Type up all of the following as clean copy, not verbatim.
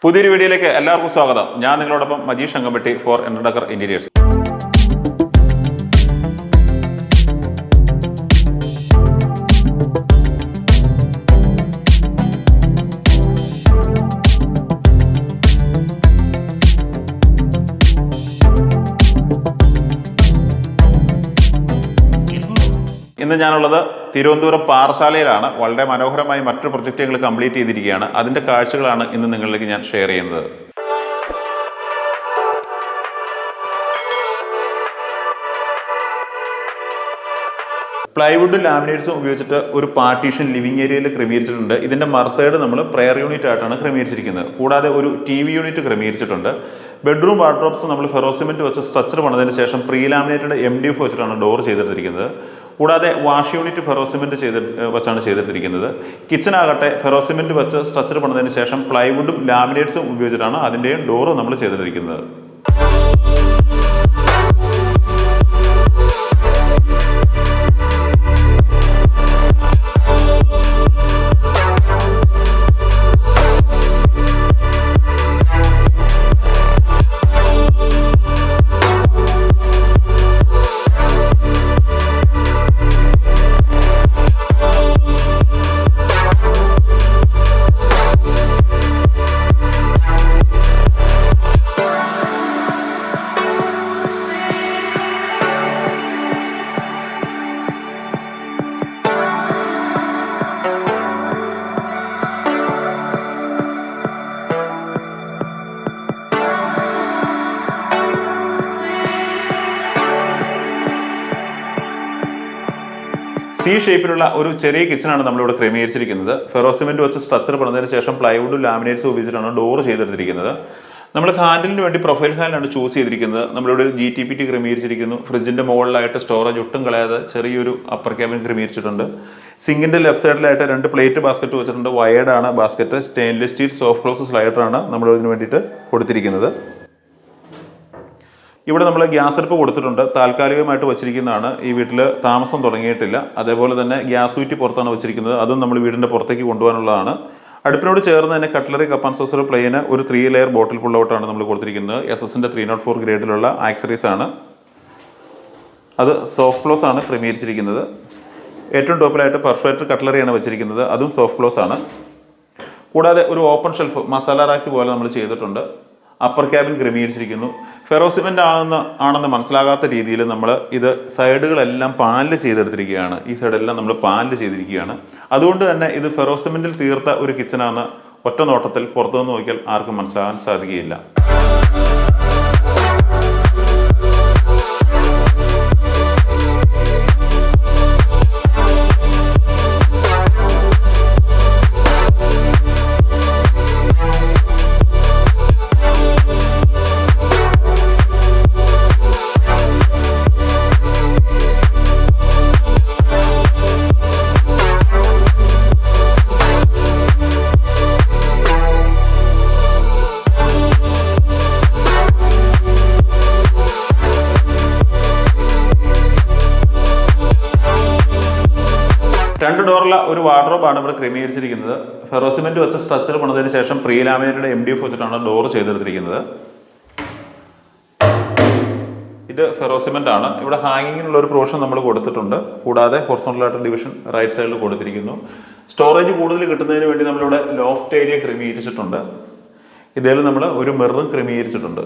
പുതിയൊരു വീഡിയോയിലേക്ക് എല്ലാവർക്കും സ്വാഗതം. ഞാൻ നിങ്ങളോടൊപ്പം മജീഷ് അങ്കമ്പട്ടി ഫോർ എൻഡർ ഇന്റീരിയേഴ്സ്. ഇന്ന് ഞാനുള്ളത് തിരുവനന്തപുരം പാറശാലയിലാണ്. വളരെ മനോഹരമായി മറ്റൊരു പ്രൊജക്റ്റ് ഞങ്ങൾ കംപ്ലീറ്റ് ചെയ്തിരിക്കുകയാണ്. അതിൻ്റെ കാഴ്ചകളാണ് ഇന്ന് നിങ്ങളിലേക്ക് ഞാൻ ഷെയർ ചെയ്യുന്നത്. പ്ലൈവുഡും ലാമിനേറ്റ്സും ഉപയോഗിച്ചിട്ട് ഒരു പാർട്ടീഷൻ ലിവിംഗ് ഏരിയയിൽ ക്രമീകരിച്ചിട്ടുണ്ട്. ഇതിൻ്റെ മറുസൈഡ് നമ്മൾ പ്രെയർ യൂണിറ്റ് ആയിട്ടാണ് ക്രമീകരിച്ചിരിക്കുന്നത്. കൂടാതെ ഒരു TV യൂണിറ്റ് ക്രമീകരിച്ചിട്ടുണ്ട്. ബെഡ്റൂം വാർഡ്രോബ്സ് നമ്മൾ ഫെറോസിമെന്റ് വെച്ച് സ്ട്രക്ചർ പണിതതിന് ശേഷം പ്രീ ലാമിനേറ്റഡ് MDF വെച്ചിട്ടാണ് ഡോർ ചെയ്തെടുത്തിരിക്കുന്നത്. കൂടാതെ വാഷ് യൂണിറ്റ് ഫെറോസിമെന്റ് വെച്ചാണ് ചെയ്തെടുത്തിരിക്കുന്നത്. കിച്ചനാകട്ടെ ഫെറോസിമെന്റ് വെച്ച് സ്ട്രക്ചർ പണിതതിന് ശേഷം പ്ലൈവുഡും ലാമിനേറ്റ്സും ഉപയോഗിച്ചിട്ടാണ് അതിൻ്റെയും ഡോറ് നമ്മൾ ചെയ്തെടുത്തിരിക്കുന്നത്. C ഷേപ്പിലുള്ള ഒരു ചെറിയ കിച്ചണാണ് നമ്മളിവിടെ ക്രമീകരിച്ചിരിക്കുന്നത്. ഫെറോസിമെന്റ് വെച്ച് സ്ട്രക്ചർ പണിതതിന് ശേഷം പ്ലൈവുഡും ലാമിനേറ്റ്സും ഉപയോഗിച്ചിട്ടാണ് ഡോർ ചെയ്തെടുത്തിരിക്കുന്നത്. നമ്മൾ ഹാൻഡിലിന് വേണ്ടി പ്രൊഫൈൽ ഹാൻഡിലാണ് ചൂസ് ചെയ്തിരിക്കുന്നത്. നമ്മളിവിടെ ഒരു GTPT ക്രമീകരിച്ചിരിക്കുന്നു. ഫ്രിഡ്ജിന്റെ മുകളിലായിട്ട് സ്റ്റോറേജ് ഒട്ടും കളയാതെ ചെറിയൊരു അപ്പർ ക്യാബിൻ ക്രമീകരിച്ചിട്ടുണ്ട്. സിങ്കിന്റെ ലെഫ്റ്റ് സൈഡിലായിട്ട് 2 പ്ലേറ്റ് ബാസ്ക്കറ്റ് വെച്ചിട്ടുണ്ട്. വയേർഡാണ് basket. Stainless steel soft close സ്ലൈഡറാണ് നമ്മൾ ഇതിന് വേണ്ടിയിട്ട് കൊടുത്തിരിക്കുന്നത്. ഇവിടെ നമ്മൾ ഗ്യാസ് അടുപ്പ് കൊടുത്തിട്ടുണ്ട്. താൽക്കാലികമായിട്ട് വെച്ചിരിക്കുന്നതാണ്. ഈ വീട്ടിൽ താമസം തുടങ്ങിയിട്ടില്ല. അതേപോലെ തന്നെ ഗ്യാസ് ഊറ്റി പുറത്താണ് വെച്ചിരിക്കുന്നത്. അതും നമ്മൾ വീടിൻ്റെ പുറത്തേക്ക് കൊണ്ടുപോകാനുള്ളതാണ്. അടുപ്പിനോട് ചേർന്ന് തന്നെ കട്ട്ലറി കപ്പ് ആൻഡ് സോസർ പ്ലെയിന് ഒരു 3 ലെയർ ബോട്ടിൽ പുൾ ഔട്ടാണ് നമ്മൾ കൊടുത്തിരിക്കുന്നത്. SS-ന്റെ 304 ഗ്രേഡിലുള്ള ആക്സറീസ് ആണ്. അത് സോഫ്റ്റ് ക്ലോസ് ആണ് ക്രമീകരിച്ചിരിക്കുന്നത്. ഏറ്റവും ടോപ്പിലായിട്ട് പെർഫെക്റ്റ് കട്ട്ലറിയാണ് വെച്ചിരിക്കുന്നത്. അതും സോഫ്റ്റ് ക്ലോസ് ആണ്. കൂടാതെ ഒരു ഓപ്പൺ ഷെൽഫ് മസാല റാക്ക് പോലെ നമ്മൾ ചെയ്തിട്ടുണ്ട്. അപ്പർ ക്യാബിൻ ക്രമീകരിച്ചിരിക്കുന്നു. ഫെറോസിമെന്റ് ആണെന്ന് മനസ്സിലാകാത്ത രീതിയിൽ നമ്മൾ ഇത് സൈഡുകളെല്ലാം പാനൽ ചെയ്തെടുത്തിരിക്കുകയാണ്. ഈ സൈഡെല്ലാം നമ്മൾ പാനൽ ചെയ്തിരിക്കുകയാണ്. അതുകൊണ്ട് തന്നെ ഇത് ഫെറോസിമെന്റിൽ തീർത്ത ഒരു കിച്ചണാണ്. ഒറ്റ നോട്ടത്തിൽ പുറത്തുനിന്ന് നോക്കിയാൽ ആർക്കും മനസ്സിലാകാൻ സാധിക്കുകയില്ല. രണ്ട് ഡോറുള്ള ഒരു വാർഡ്രോബാണ് ഇവിടെ ക്രമീകരിച്ചിരിക്കുന്നത്. ഫെറോസിമെന്റ് വെച്ച സ്ട്രക്ചർ പണിതതിന് ശേഷം പ്രീ ലാമിനേറ്റഡ് MDF വെച്ചിട്ടാണ് ഡോർ ചെയ്തെടുത്തിരിക്കുന്നത്. ഇത് ഫെറോസിമെന്റ് ആണ്. ഇവിടെ ഹാങ്ങിങ്ങിനുള്ള ഒരു പ്രൊവിഷൻ നമ്മൾ കൊടുത്തിട്ടുണ്ട്. കൂടാതെ ഹൊറിസോണ്ടലായിട്ട് ഡിവിഷൻ റൈറ്റ് സൈഡിൽ കൊടുത്തിരിക്കുന്നു. സ്റ്റോറേജ് കൂടുതൽ കിട്ടുന്നതിന് വേണ്ടി നമ്മളിവിടെ ലോഫ്റ്റ് ഏരിയ ക്രമീകരിച്ചിട്ടുണ്ട്. ഇതിൽ നമ്മൾ ഒരു മിററും ക്രമീകരിച്ചിട്ടുണ്ട്.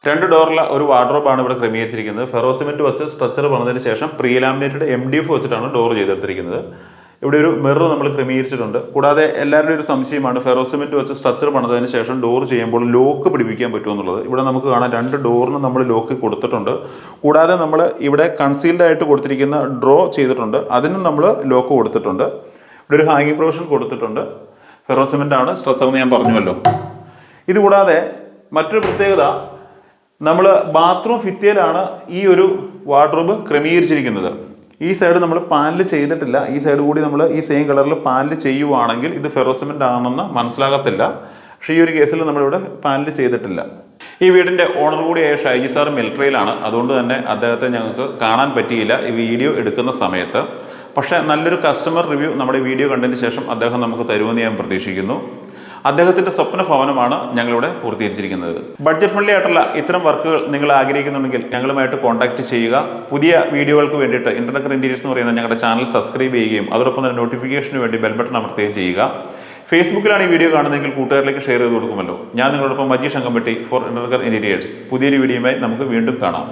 രണ്ട് ഡോറുള്ള ഒരു വാർഡ്രോബാണ് ഇവിടെ ക്രമീകരിച്ചിരിക്കുന്നത്. ഫെറോസിമെന്റ് വെച്ച് സ്ട്രക്ചർ പണിതതിന് ശേഷം പ്രീ ലാമിനേറ്റഡ് MDF വെച്ചിട്ടാണ് ഡോർ ചെയ്തെടുത്തിരിക്കുന്നത്. ഇവിടെ ഒരു മിറർ നമ്മൾ ക്രമീകരിച്ചിട്ടുണ്ട്. കൂടാതെ എല്ലാവരുടെയും ഒരു സംശയമാണ് ഫെറോസിമെന്റ് വെച്ച് സ്ട്രക്ചർ പണിതതിന് ശേഷം ഡോർ ചെയ്യുമ്പോൾ ലോക്ക് പിടിപ്പിക്കാൻ പറ്റുമെന്നുള്ളത്. ഇവിടെ നമുക്ക് കാണാം 2 ഡോറിന് നമ്മൾ ലോക്ക് കൊടുത്തിട്ടുണ്ട്. കൂടാതെ നമ്മൾ ഇവിടെ കൺസീൽഡ് ആയിട്ട് കൊടുത്തിരിക്കുന്ന ഡ്രോ ചെയ്തിട്ടുണ്ട്. അതിനും നമ്മൾ ലോക്ക് കൊടുത്തിട്ടുണ്ട്. ഇവിടെ ഒരു ഹാങ്ങിങ് പ്രൊവിഷൻ കൊടുത്തിട്ടുണ്ട്. ഫെറോസിമെന്റ് ആണ് സ്ട്രക്ചർ എന്ന് ഞാൻ പറഞ്ഞുവല്ലോ. ഇതുകൂടാതെ മറ്റൊരു പ്രത്യേകത, നമ്മൾ ബാത്റൂം ഭിത്തിയിലാണ് ഈ ഒരു വാർഡ്രോബ് ക്രമീകരിച്ചിരിക്കുന്നത്. ഈ സൈഡ് നമ്മൾ പാനൽ ചെയ്തിട്ടില്ല. ഈ സൈഡ് കൂടി നമ്മൾ ഈ സെയിം കളറിൽ പാനൽ ചെയ്യുവാണെങ്കിൽ ഇത് ഫെറോ സിമെന്റ് ആണെന്ന് മനസ്സിലാകത്തില്ല. പക്ഷേ ഈ ഒരു കേസിൽ നമ്മളിവിടെ പാനൽ ചെയ്തിട്ടില്ല. ഈ വീടിൻ്റെ ഓണർ കൂടിയായ ഷൈജി സാർ മിലിറ്ററിയിലാണ്. അതുകൊണ്ട് തന്നെ അദ്ദേഹത്തെ ഞങ്ങൾക്ക് കാണാൻ പറ്റിയില്ല ഈ വീഡിയോ എടുക്കുന്ന സമയത്ത്. പക്ഷേ നല്ലൊരു കസ്റ്റമർ റിവ്യൂ നമ്മുടെ വീഡിയോ കണ്ടതിന് ശേഷം അദ്ദേഹം നമുക്ക് തരുമെന്ന് ഞാൻ പ്രതീക്ഷിക്കുന്നു. അദ്ദേഹത്തിൻ്റെ സ്വപ്ന ഭവനമാണ് ഞങ്ങളിവിടെ പൂർത്തീകരിച്ചിരിക്കുന്നത്. ബഡ്ജറ്റ് ഫ്രണ്ട്ലി ആയിട്ടുള്ള ഇത്തരം വർക്കുകൾ നിങ്ങൾ ആഗ്രഹിക്കുന്നുണ്ടെങ്കിൽ ഞങ്ങളുമായിട്ട് കോൺടാക്ട് ചെയ്യുക. പുതിയ വീഡിയോകൾക്ക് വേണ്ടിയിട്ട് ഇന്റർനെറ്റ് ഇന്റീരിയേഴ്സ് എന്ന് പറയുന്ന ഞങ്ങളുടെ ചാനൽ സബ്സ്ക്രൈബ് ചെയ്യുകയും അതോടൊപ്പം തന്നെ നോട്ടിഫിക്കേഷന് വേണ്ടി ബെൽ ബട്ടൺ അമർത്തുകയും ചെയ്യുക. ഫേസ്ബുക്കിലാണ് ഈ വീഡിയോ കാണുന്നതെങ്കിൽ കൂട്ടുകാരിലേക്ക് ഷെയർ ചെയ്ത് കൊടുക്കുമല്ലോ. ഞാൻ നിങ്ങളോടൊപ്പം Majeesh Ankampatti four internet interiors. പുതിയൊരു വീഡിയോയുമായി നമുക്ക് വീണ്ടും കാണാം.